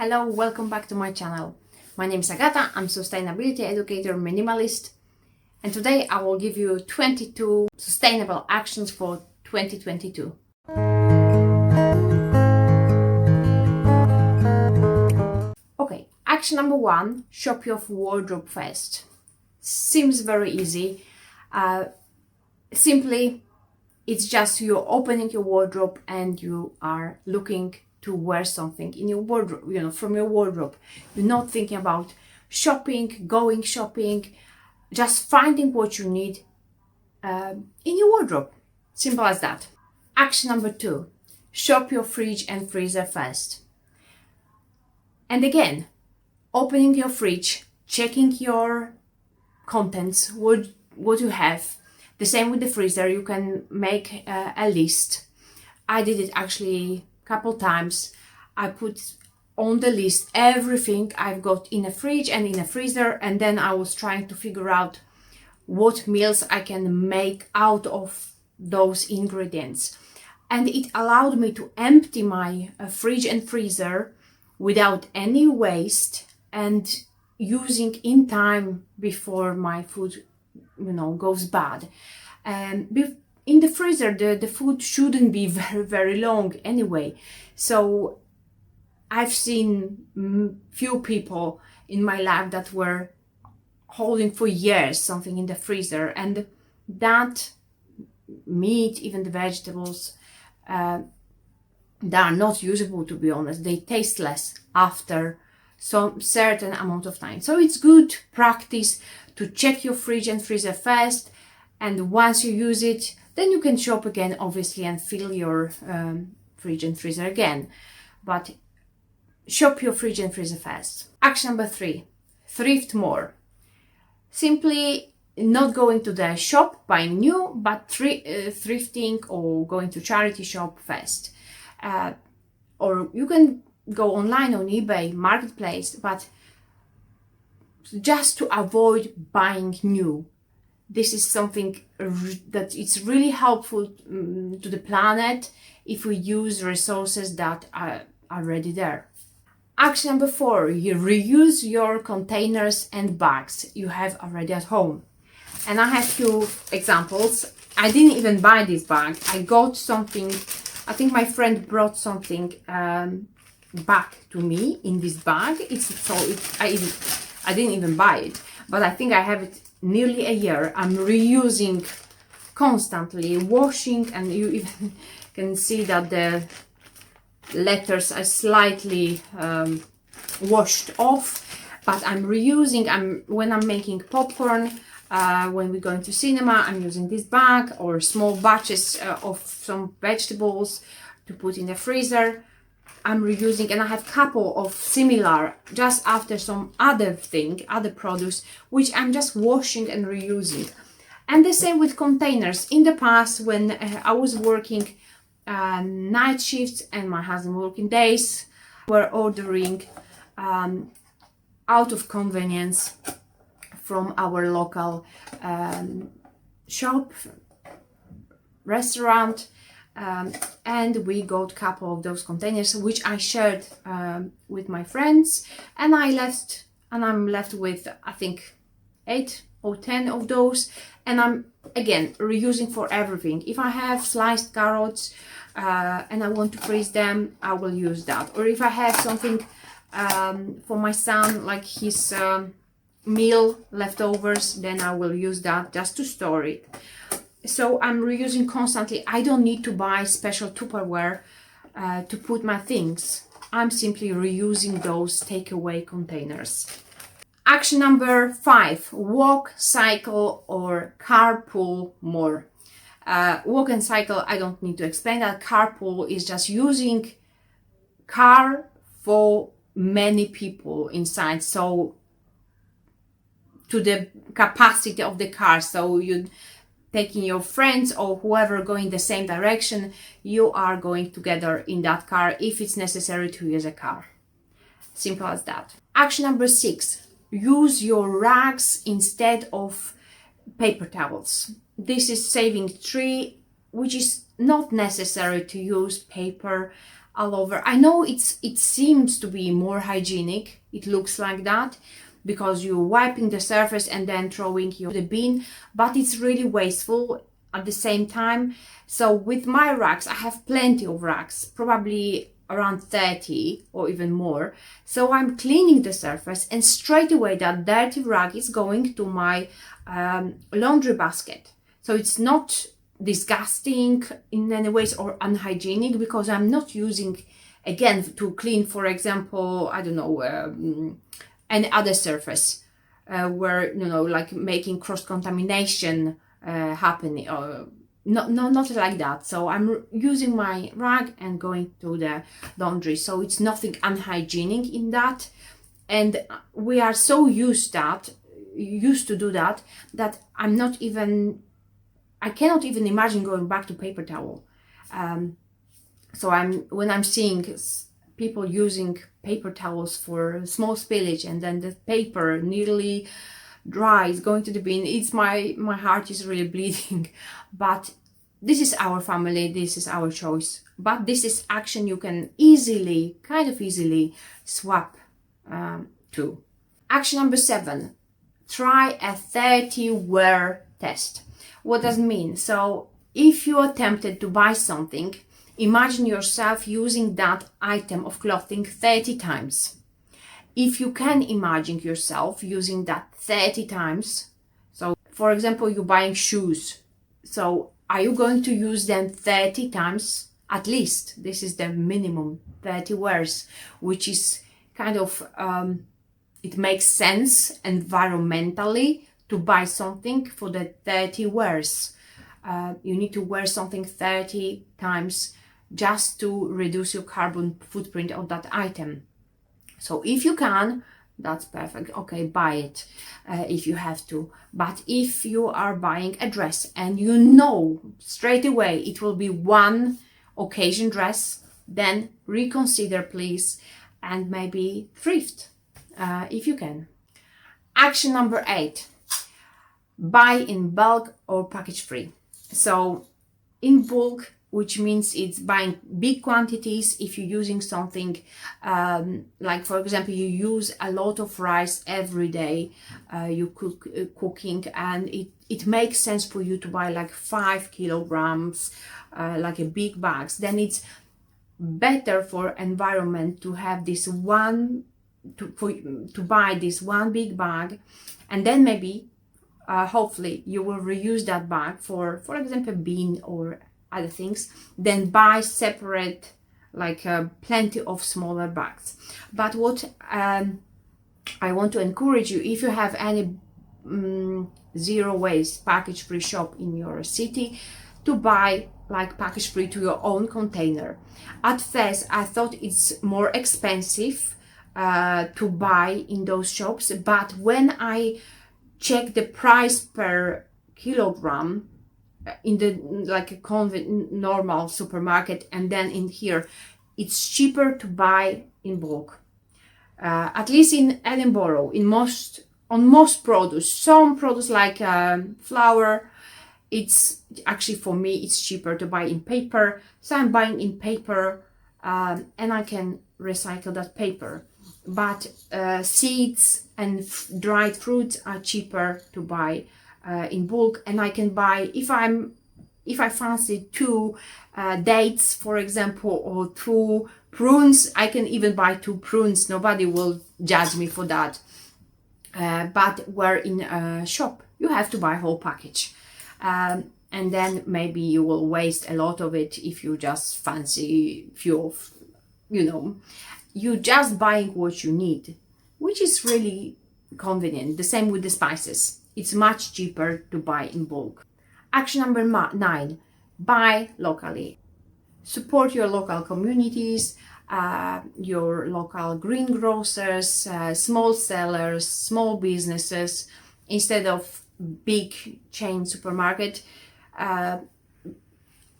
Hello, welcome back to my channel. My name is Agata, I'm sustainability educator, minimalist, and today I will give you 22 sustainable actions for 2022. Okay, action number 1, shop your wardrobe first. Seems very easy. Simply, it's just you're opening your wardrobe and you are looking to wear something in your wardrobe, from your wardrobe. You're not thinking about shopping, going shopping, just finding what you need in your wardrobe. Simple as that. Action number 2, shop your fridge and freezer first. And again, opening your fridge, checking your contents, what you have. The same with the freezer, you can make a list. I did it actually couple times. I put on the list everything I've got in a fridge and in a freezer, and then I was trying to figure out what meals I can make out of those ingredients. And it allowed me to empty my fridge and freezer without any waste and using in time before my food goes bad. And in the freezer, the food shouldn't be very, very long anyway. So I've seen few people in my life that were holding for years something in the freezer, and that meat, even the vegetables, they are not usable, to be honest. They taste less after some certain amount of time. So it's good practice to check your fridge and freezer first, and once you use it, then you can shop again, obviously, and fill your fridge and freezer again. But shop your fridge and freezer first. Action number 3, thrift more. Simply not going to the shop buying new, but thrifting or going to charity shop first. Or you can go online on eBay, marketplace, but just to avoid buying new. This is something that it's really helpful to the planet if we use resources that are already there. Action number 4, you reuse your containers and bags you have already at home. And I have few examples. I didn't even buy this bag. I got something, I think my friend brought something back to me in this bag. I didn't even buy it, but I think I have it nearly a year. I'm reusing constantly, washing, and you even can see that the letters are slightly washed off, but I'm reusing. When I'm making popcorn, when we're going to cinema, I'm using this bag, or small batches of some vegetables to put in the freezer. I'm reusing, and I have a couple of similar just after some other produce, which I'm just washing and reusing. And the same with containers. In the past, when I was working night shifts and my husband working days, we're ordering out of convenience from our local shop, restaurant. And we got a couple of those containers, which I shared with my friends, and I'm left with, I think, 8 or 10 of those, and I'm again reusing for everything. If I have sliced carrots and I want to freeze them, I will use that. Or if I have something for my son, like his meal leftovers, then I will use that just to store it. So I'm reusing constantly. I don't need to buy special Tupperware to put my things. I'm simply reusing those takeaway containers. Action number 5, walk, cycle, or carpool more. Walk and cycle, I don't need to explain that. Carpool is just using car for many people inside, so to the capacity of the car. So you taking your friends or whoever going the same direction, you are going together in that car if it's necessary to use a car. Simple as that. Action number 6, use your rags instead of paper towels. This is saving tree, which is not necessary to use paper all over. I know it seems to be more hygienic, it looks like that, because you're wiping the surface and then throwing the bin, but it's really wasteful at the same time. So with my racks, I have plenty of racks, probably around 30 or even more. So I'm cleaning the surface, and straight away that dirty rag is going to my laundry basket. So it's not disgusting in any ways or unhygienic, because I'm not using again to clean, for example, I don't know, any other surface where, you know, like making cross-contamination happening, or not like that. So I'm using my rag and going to the laundry, so it's nothing unhygienic in that. And we are so used to do that I cannot even imagine going back to paper towel. So when I'm seeing people using paper towels for small spillage, and then the paper nearly dry is going to the bin, it's my heart is really bleeding. But this is our family, this is our choice. But this is action you can kind of easily swap to. Action number 7, try a 30 wear test. What does it mean? So if you are tempted to buy something, imagine yourself using that item of clothing 30 times. If you can imagine yourself using that 30 times, so for example, you're buying shoes. So are you going to use them 30 times? At least, this is the minimum, 30 wears, which is kind of, it makes sense environmentally to buy something for the 30 wears. You need to wear something 30 times just to reduce your carbon footprint of that item. So if you can, that's perfect. Okay, buy it if you have to. But if you are buying a dress and you know straight away it will be one occasion dress, then reconsider please, and maybe thrift if you can. Action number 8, buy in bulk or package free. So in bulk, which means it's buying big quantities. If you're using something like, for example, you use a lot of rice every day, you cooking, and it makes sense for you to buy like 5 kilograms, like a big bags, then it's better for environment to have this one, to buy this one big bag, and then maybe hopefully you will reuse that bag for example, bean or other things, then buy separate, like plenty of smaller bags. But what I want to encourage you, if you have any zero waste package free shop in your city, to buy like package free to your own container. At first I thought it's more expensive to buy in those shops, but when I check the price per kilogram in the like a normal supermarket, and then in here it's cheaper to buy in bulk. At least in Edinburgh, on most produce, some produce like flour, it's actually, for me it's cheaper to buy in paper, so I'm buying in paper and I can recycle that paper. But seeds and dried fruits are cheaper to buy in bulk, and I can buy, if I fancy 2 dates, for example, or 2 prunes, I can even buy 2 prunes. Nobody will judge me for that. But where in a shop you have to buy whole package, and then maybe you will waste a lot of it if you just fancy few of, you just buying what you need, which is really convenient. The same with the spices. It's much cheaper to buy in bulk. Action number 9, buy locally. Support your local communities, your local greengrocers, small sellers, small businesses, instead of big chain supermarket.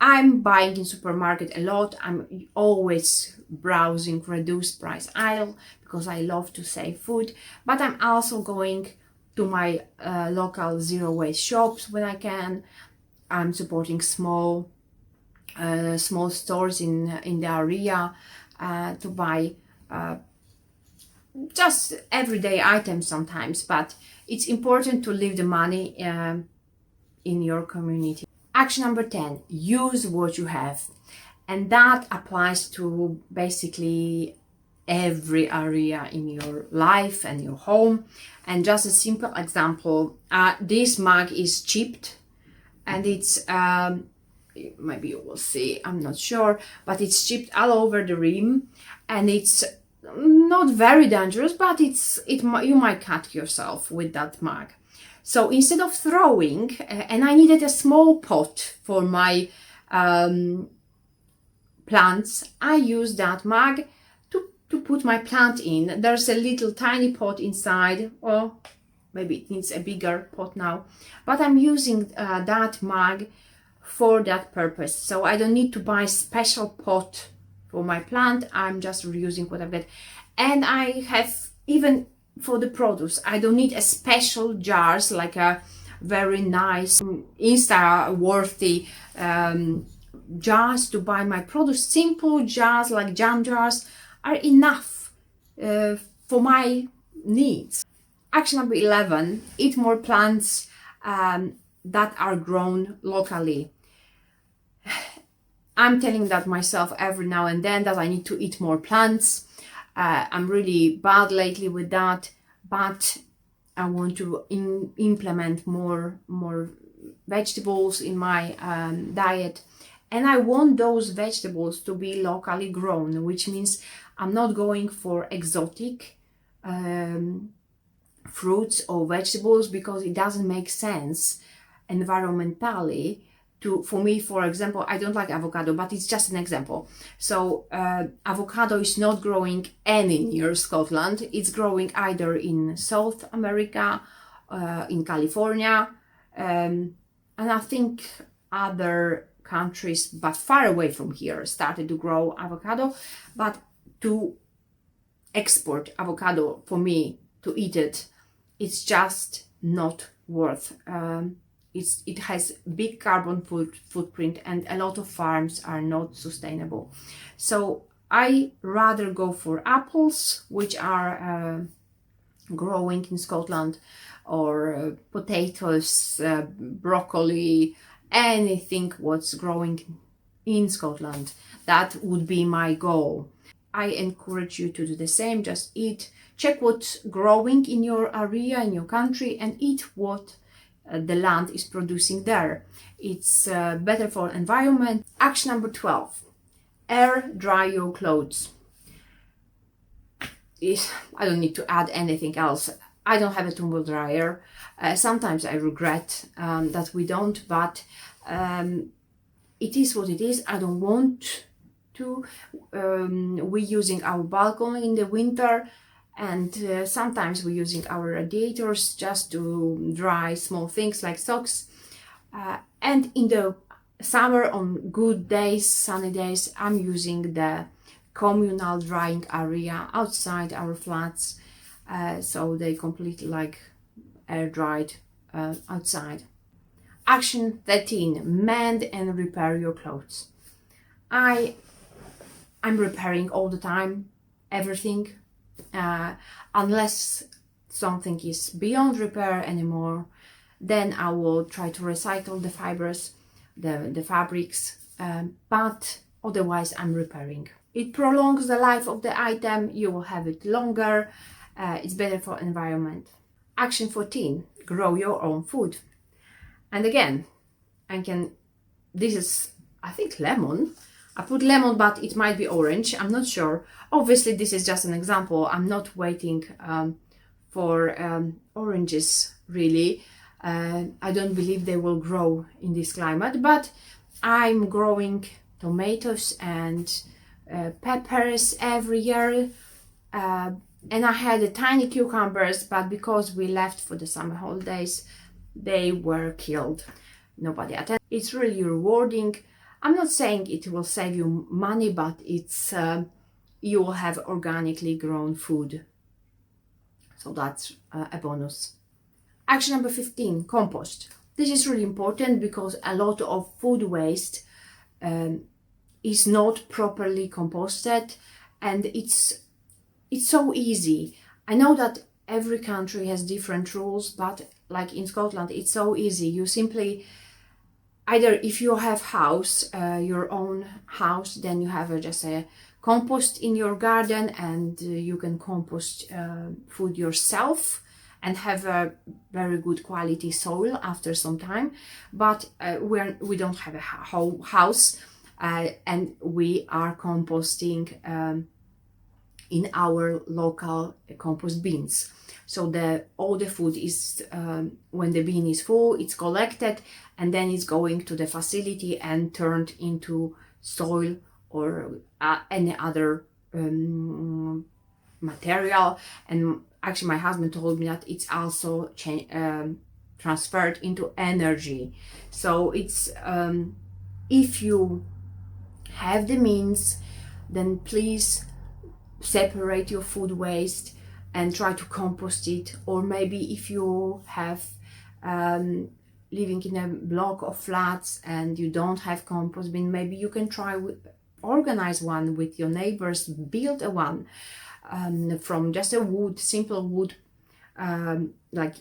I'm buying in supermarket a lot. I'm always browsing reduced price aisle because I love to save food, but I'm also going to my local zero waste shops when I can. I'm supporting small small stores in the area to buy just everyday items sometimes, but it's important to leave the money in your community. Action number 10, use what you have. And that applies to basically every area in your life and your home. And just a simple example, this mug is chipped, and it's maybe you will see, I'm not sure, but it's chipped all over the rim, and it's not very dangerous, but you might cut yourself with that mug. So instead of throwing, and I needed a small pot for my plants, I use that mug to put my plant in. There's a little tiny pot inside, or maybe it needs a bigger pot now, but I'm using that mug for that purpose. So I don't need to buy a special pot for my plant. I'm just reusing what I've got. And I have, even for the produce, I don't need a special jars, like a very nice Insta-worthy jars to buy my produce. Simple jars like jam jars are enough for my needs. Action number 11, eat more plants that are grown locally. I'm telling that myself every now and then, that I need to eat more plants. I'm really bad lately with that, but I want to implement more vegetables in my diet. And I want those vegetables to be locally grown, which means I'm not going for exotic fruits or vegetables, because it doesn't make sense environmentally. For me, for example, I don't like avocado, but it's just an example. So avocado is not growing any near Scotland. It's growing either in South America, in California, and I think other countries, but far away from here, started to grow avocado. But to export avocado, for me, to eat it, it's just not worth. It has big carbon footprint, and a lot of farms are not sustainable. So I rather go for apples, which are growing in Scotland, or potatoes, broccoli, anything what's growing in Scotland. That would be my goal. I encourage you to do the same. Just check what's growing in your area, in your country, and eat what the land is producing there. It's better for environment. Action number 12, air dry your clothes. I don't need to add anything else. I don't have a tumble dryer. Sometimes I regret that we don't, but it is what it is. I don't want to. We're using our balcony in the winter, and sometimes we're using our radiators just to dry small things like socks. And in the summer, on good days, sunny days, I'm using the communal drying area outside our flats, so they completely like air dried outside. Action 13, mend and repair your clothes. I'm repairing all the time, everything, unless something is beyond repair anymore, then I will try to recycle the fibers, the fabrics, but otherwise I'm repairing. It prolongs the life of the item, you will have it longer, it's better for environment. Action 14, grow your own food. And again, this is, I think, lemon. I put lemon, but it might be orange, I'm not sure. Obviously, this is just an example. I'm not waiting for oranges, really. I don't believe they will grow in this climate, but I'm growing tomatoes and peppers every year. And I had tiny cucumbers, but because we left for the summer holidays, they were killed. Nobody attended. It's really rewarding. I'm not saying it will save you money, but it's you will have organically grown food. So that's a bonus. Action number 15, compost. This is really important because a lot of food waste is not properly composted, and it's so easy. I know that every country has different rules, but like in Scotland, it's so easy. You simply, either if you have your own house, then you have just a compost in your garden, and you can compost food yourself and have a very good quality soil after some time. But we don't have a whole house, and we are composting in our local compost bins. So all the food is, when the bin is full, it's collected, and then it's going to the facility and turned into soil or any other material. And actually my husband told me that it's also transferred into energy. So it's, if you have the means, then please separate your food waste and try to compost it. Or maybe if you have living in a block of flats and you don't have compost bin, maybe you can try organize one with your neighbors, build a one from just a simple wood, like,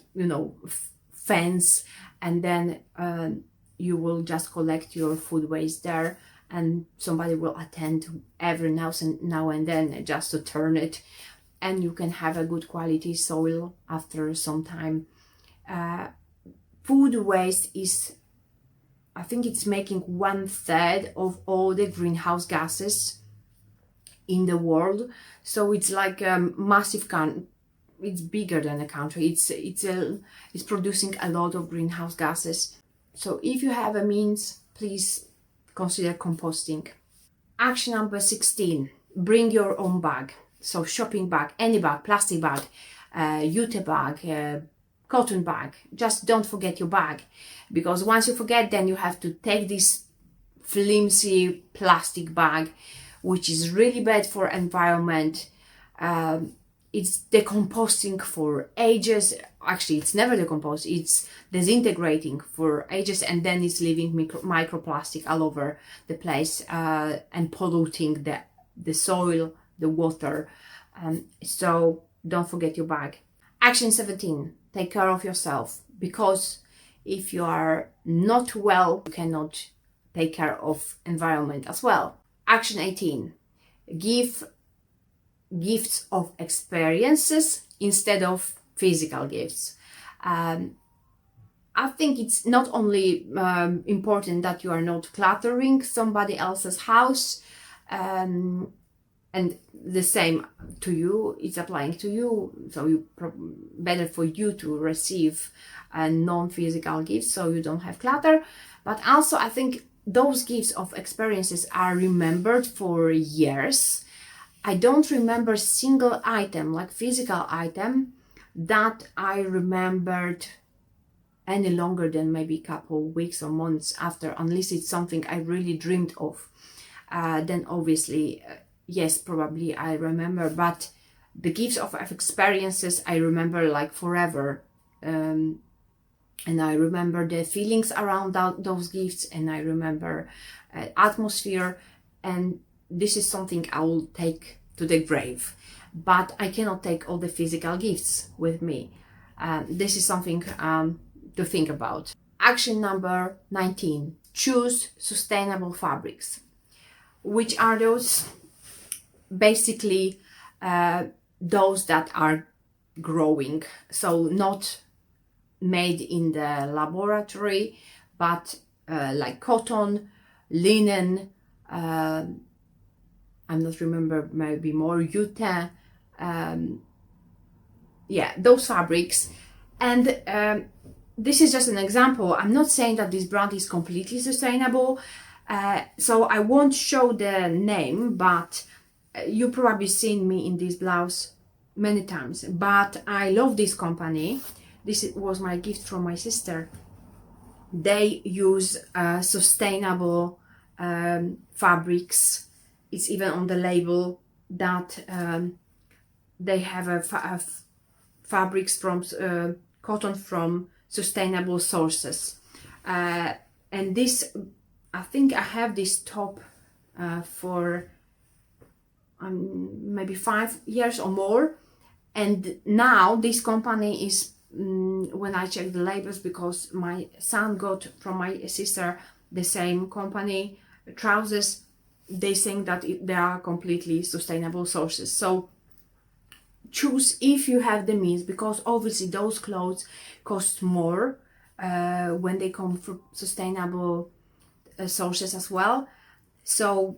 fence, and then you will just collect your food waste there, and somebody will attend every now and then just to turn it, and you can have a good quality soil after some time. Food waste is, I think it's making 1/3 of all the greenhouse gases in the world. So it's like a massive it's bigger than a country. It's producing a lot of greenhouse gases. So if you have a means, please consider composting. Action number 16, bring your own bag. So shopping bag, any bag, plastic bag, jute bag, cotton bag. Just don't forget your bag, because once you forget, then you have to take this flimsy plastic bag, which is really bad for environment. It's decomposing for ages. Actually, it's never decomposed. It's disintegrating for ages, and then it's leaving microplastic all over the place and polluting the soil, the water. So don't forget your bag. Action 17, take care of yourself, because if you are not well, you cannot take care of environment as well. Action 18, give gifts of experiences instead of physical gifts. I think it's not only important that you are not cluttering somebody else's house, and the same to you, it's applying to you. So better for you to receive non-physical gifts, so you don't have clutter. But also I think those gifts of experiences are remembered for years. I don't remember single item, like physical item, that I remembered any longer than maybe a couple weeks or months after, unless it's something I really dreamed of. Then obviously, yes, probably I remember, but the gifts of experiences I remember like forever. And I remember the feelings around those gifts, and I remember atmosphere, and this is something I will take to the grave. But I cannot take all the physical gifts with me. This is something to think about. Action number 19, choose sustainable fabrics. Which are those? Basically, those that are growing. So not made in the laboratory, but like cotton, linen, I'm not remember, maybe more jute, yeah, those fabrics. And this is just an example. I'm not saying that this brand is completely sustainable, so I won't show the name, but you probably seen me in this blouse many times. But I love this company. This was my gift from my sister. They use sustainable fabrics. It's even on the label that they have fabrics from cotton from sustainable sources. And this I think I have this top for maybe 5 years or more, and now this company is when I check the labels, because my son got from my sister the same company trousers, they think that they are completely sustainable sources. So choose if you have the means, because obviously those clothes cost more when they come from sustainable sources as well. So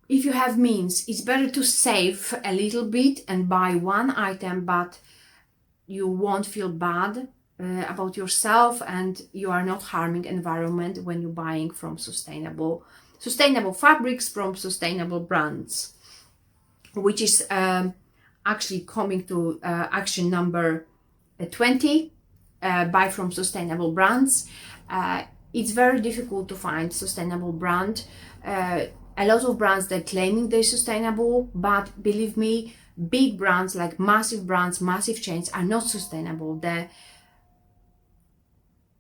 if you have means, it's better to save a little bit and buy one item, but you won't feel bad about yourself, and you are not harming environment when you're buying from sustainable fabrics from sustainable brands, which is actually coming to action number 20, buy from sustainable brands. It's very difficult to find sustainable brand. A lot of brands, they're claiming they're sustainable, but believe me, big brands, like massive brands, massive chains, are not sustainable.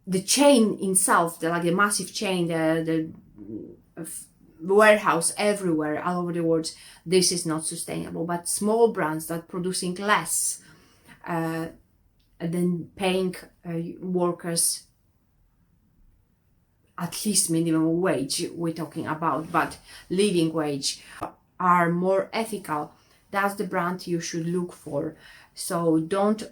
The chain itself, like the massive chain, the warehouse everywhere, all over the world, this is not sustainable. But small brands that producing less than paying workers at least minimum wage we're talking about, but living wage, are more ethical. That's the brand you should look for. So don't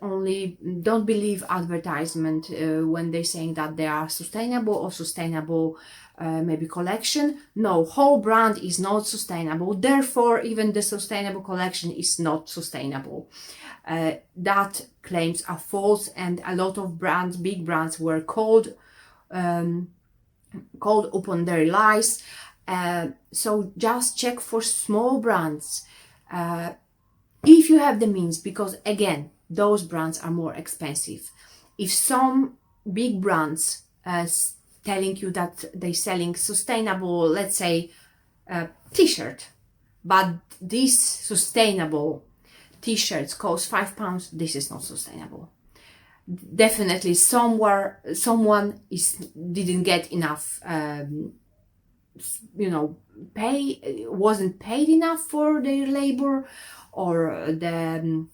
believe advertisement when they're saying that they are sustainable or sustainable maybe collection. No, whole brand is not sustainable, therefore even the sustainable collection is not sustainable. That claims are false, and a lot of brands, big brands, were called upon their lies. So just check for small brands if you have the means, because again, those brands are more expensive. If some big brands telling you that they're selling sustainable, let's say t-shirt, but these sustainable t-shirts cost £5, this is not sustainable. Definitely someone didn't get enough wasn't paid enough for their labor, or the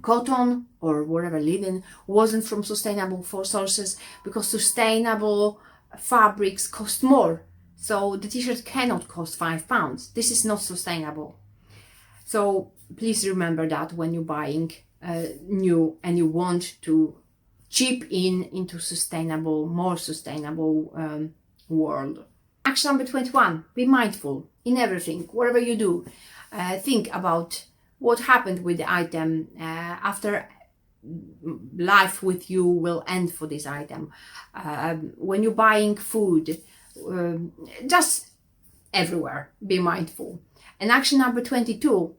cotton or whatever linen wasn't from sustainable sources, because sustainable fabrics cost more. So the t-shirt cannot cost £5. This is not sustainable. So please remember that when you're buying new and you want to chip into more sustainable world. Action number 21, be mindful in everything, whatever you do. Think about what happened with the item after life with you will end for this item. When you're buying food, just everywhere, be mindful. And action number 22,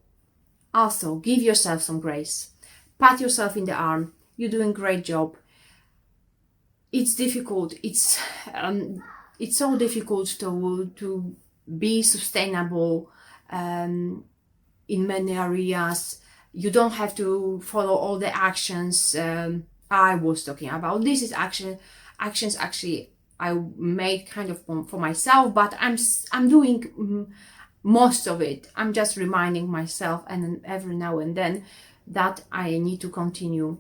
also give yourself some grace. Pat yourself in the arm. You're doing a great job. It's difficult. It's so difficult to be sustainable in many areas. You don't have to follow all the actions I was talking about. This is actions actually I made kind of for myself, but I'm doing most of it. I'm just reminding myself, and every now and then, that I need to continue,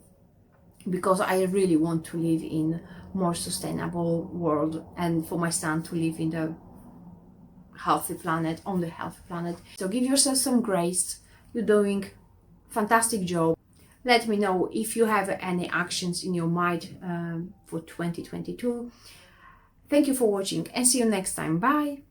because I really want to live in more sustainable world, and for my son to live in the healthy planet, on the healthy planet. So give yourself some grace. You're doing fantastic job. Let me know if you have any actions in your mind for 2022. Thank you for watching, and see you next time. Bye.